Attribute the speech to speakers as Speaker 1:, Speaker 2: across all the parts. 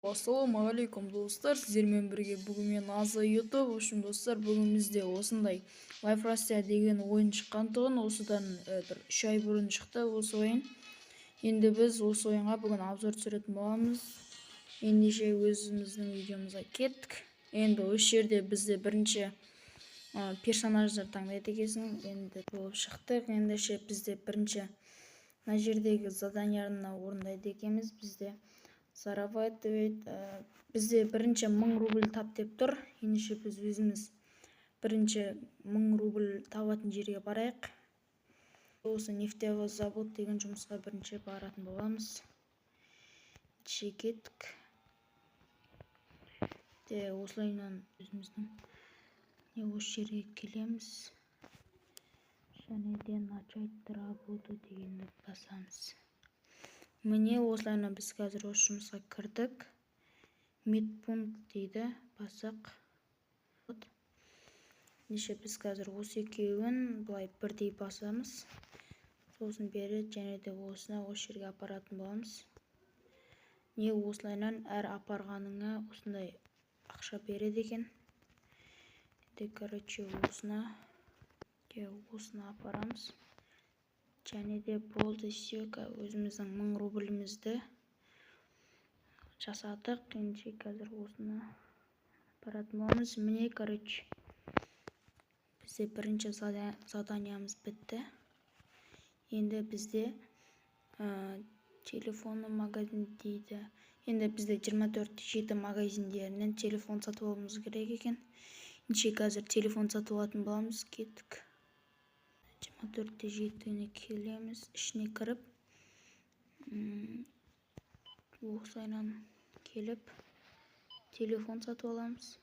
Speaker 1: Ассаламу алейкум достар, сіздермен бірге бүгін мен Аза YouTube. Общем достар, бүгін бізде осындай Life Russia деген ойын шыққандығын осыдан бір 3 ай бұрын шықты осы ойын. Енді біз осы ойынға бүгін обзор түсіретін боламыз. Ендеше өзіміздің видеомызға кеттік. Енді осы жерде бізде бірінші персонаждар таңдайды екенсің. Енді болып шықтық. Ендеше бізде бірінші мына жердегі заданияны орындайды екенбіз. Бізде зарабатывать бізде бірінші 1000 рубль тап деп тұр. Ендеше біз өзіміз бірінші 1000 рубль табатын жерге барайық. Осы нефтевой завод деген жұмысқа бірінші баратын боламыз. Ендеше кеттік. Осылайынан өзіміздің осы жерге келеміз. Және де начать работу дегенді басамыз. Міне осылайынан біз қазір осы жұмысқа кірдік. Медпункт дейді, басақ. Ендеше біз қазір осы екеуін былай бірдей басамыз. Сосын береді және де осыны осы жерге апаратын боламыз. Не осылайынан әр апарғаныңа осындай ақша береді екен. Короче, осыны апарамыз. Және де болды, өзіміздің 1000 рублімізді жасадық. Ендеше қазір осыны апаратын боламыз. Міне, короче, бізде бірінші заданиямыз бітті. Енді бізде телефоны магазин дейді. Енді бізде 24/7 магазиндерінен телефон сатып алуымыз керек екен. Ендеше қазір телефон сатып алатын боламыз. Кеттік. 24/7-ні келеміз, ішіне кіріп, осылайынан келіп, телефон сатып аламыз.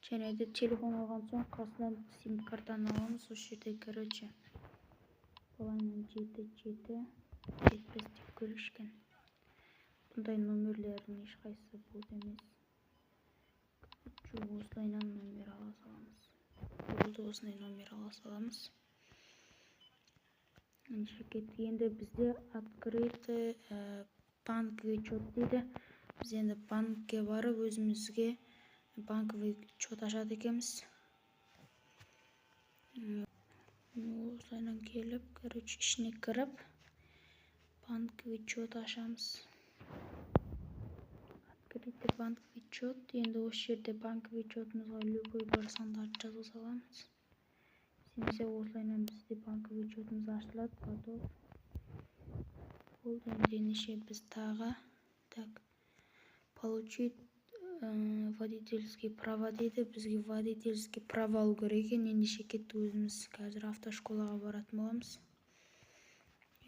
Speaker 1: Және де телефон алған соң қасынан сим картаны аламыз. Осы жерде, короче, балайынан 77 75 деп көрішкен. Бұндай номерлердің ешқайсысы болды емес. Осылайынан номер ала саламыз. Болды, осындай номер ала саламыз. Енді бізде открытый банковый счет дейді. Біз енді банкке барып өзімізге банковый счет ашады екенбіз. Осылайынан келіп, короче, ішіне кіріп, банковый счет ашамыз. Открытый банковый счет. Енді осы жерде банковый счетымызға любой бір сандарды жаза саламыз. Сенсе осылайынан бізде банковый счетымыз ашылады. Готов. Болды, енді ендеше біз тағы получить водительский права дейді. Бізге водительский права алу керек екен. Ендеше кетті, өзіміз қазір автошколаға баратын боламыз.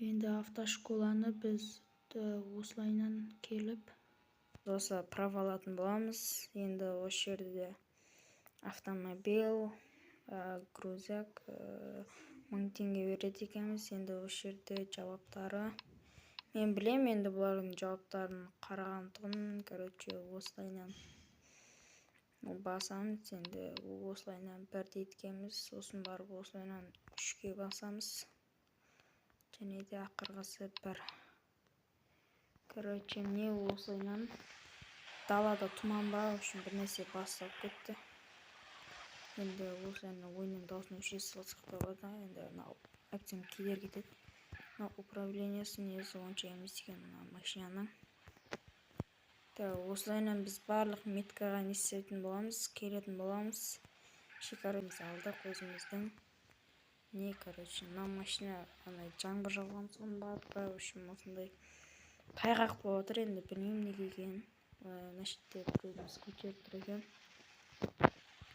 Speaker 1: Енді автошколаны біз осылайынан келіп осы права алатын боламыз. Енді осы жерде автомобиль, грузак 1000 теңге береді екенбіз. Енді осы жерде жауаптары. Мен білем, енді бұлардың жауаптарын қарағандығын. Короче, осылайынан басамыз. Енді осылайынан бір дейткенбіз. Сосын барып осылайынан 3-ке басамыз. Және де ақырғысы 1. Короче, не осылайынан далада тұман бар үшін бір нәрсе бастап кетті. Енді осылайынан ойынның дауысын өшіре салсақ та болады. Енді акцент кедер кетеді. Управлениясы негізі онша емес екен машинаның. Осылайынан біз барлық меткаға не істейтін боламыз, келетін боламыз. Шекарамызды алдық өзіміздің. Не, короче, машина жаңбыр жауған соң бар. Үшін осындай қайғақ болып отыр. Енді білмеймін неге екен. Нашетте біреуіміз көтеріп тұр екен.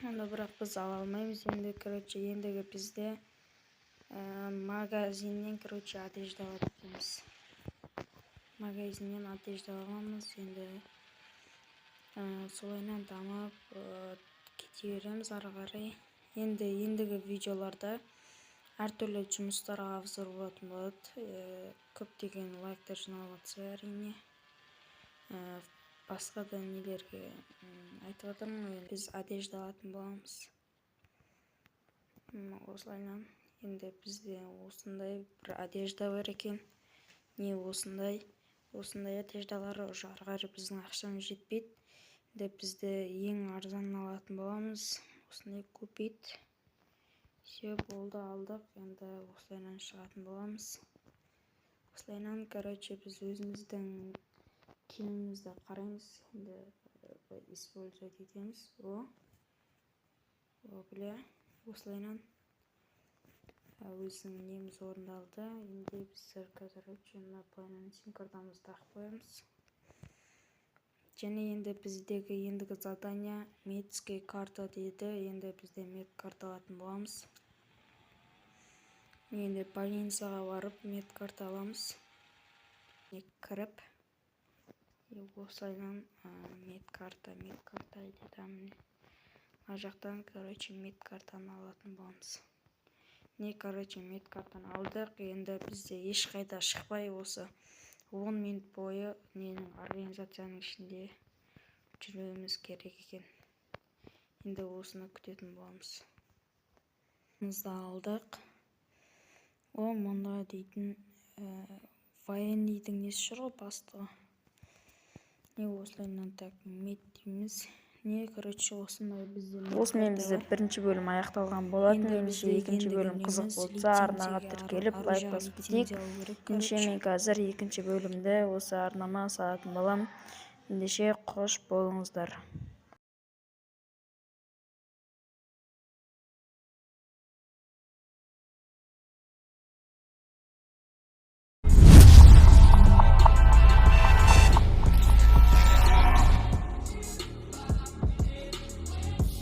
Speaker 1: Онда бірақ біз ала алмаймыз. Енді, короче, ендігі бізде магазиннен, короче, одежда алып кетеміз. Магазиннен одежда аламыз. Енді солайынан дамып кете береміз ары қарай. Ендігі видеоларда әртүрлі жұмыстарға обзор болатын болады. Көптеген лайктар жиналып жатса әрине. Басқа да нелерге айтып отырмын. Біз одежда алатын боламыз. Осылайынан енді бізде осындай бір одежда бар екен. Не осындай
Speaker 2: осындай одеждалар уже ары қарай біздің ақшамыз жетпейді. Енді бізді ең арзанын алатын боламыз. Осындай купить. Все, болды, алдық. Енді осылайынан шығатын боламыз. Осылайынан, біз өзіміздің киімімізді қараймыз. Енді использовать етеміз. Бля, осылайынан өзінің неміз орындалды. Енді біз қазір планын сим-картамызды тағып қоямыз. Және енді біздегі ендігі задание медская карта дейді. Енді бізде медкарта алатын боламыз. Енді больницаға барып медкарта аламыз. Кіріп, осылайынан медкарта дейді. Ар жақтан, медкартаны алатын боламыз. Медкартаны алдық. Енді бізде ешқайда шықпай осы 10 минут бойы организацияның ішінде жүруіміз керек екен. Енді осыны күтетін боламыз. Бізді алдық. Мұнда дейтін военныйдің несі жүр ғой, бастығы. Осылайынан мед дейміз. Осымен бізде бірінші бөлім аяқталған болатын. Ендеше екінші бөлім қызық болса, арнаға тіркеліп, лайк басып кетейік. Ендеше мен қазір екінші бөлімді осы арнама салатын болам. Ендеше қош болыңыздар.